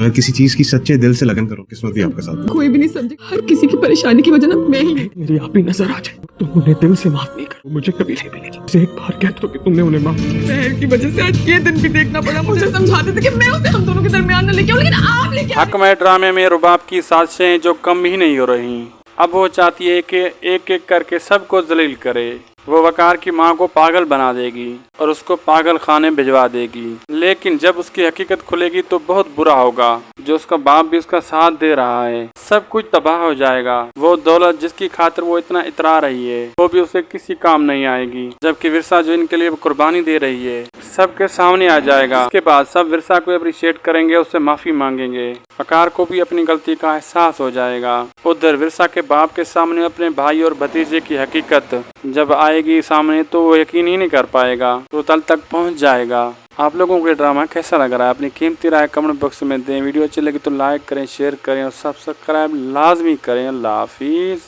अगर किसी चीज की सच्चे दिल से लगन करो, किस्मत भी आपके साथ। कोई भी नहीं समझे, हर किसी की परेशानी की वजह ना मैं ही। मेरी आप ही नजर आ जाए, तुम उन्हें दिल से माफ नहीं करो, मुझे कभी नहीं मिलेगी। उसे एक बार कह दो कि तुमने उन्हें माफ किया। मैं की वजह से आज ये दिन भी देखना पड़ा। मुझे समझाते थे कि मैं उसे हम दोनों के दरमियान न लेके आऊं, लेकिन आप लेके हक में ड्रामे में रुबाब की साजिशें जो कम ही नहीं हो रही। अब वो चाहती है कि एक एक करके सबको जलील करे। वो वकार की माँ को पागल बना देगी और उसको पागल खाने भिजवा देगी। लेकिन जब उसकी हकीकत खुलेगी तो बहुत बुरा होगा। जो उसका बाप भी उसका साथ दे रहा है, सब कुछ तबाह हो जाएगा। वो दौलत जिसकी खातिर वो इतना इतरा रही है, वो भी उसे किसी काम नहीं आएगी। जबकि विरसा जो इनके लिए कुर्बानी दे रही है, सबके सामने आ जाएगा। उसके बाद सब विरसा को अप्रिशिएट करेंगे, उससे माफी मांगेंगे। वकार को भी अपनी गलती का एहसास हो जाएगा। उधर विरसा के बाप के सामने अपने भाई और भतीजे की हकीकत जब आएगी सामने तो वो यकीन ही नहीं कर पाएगा, तो तल तक पहुंच जाएगा। आप लोगों को ये ड्रामा कैसा लग रहा है? अपनी कीमती राय कमेंट बॉक्स में दें। वीडियो अच्छी लगी तो लाइक करें, शेयर करें और सब्सक्राइब लाजमी करें। अल्लाह हाफिज।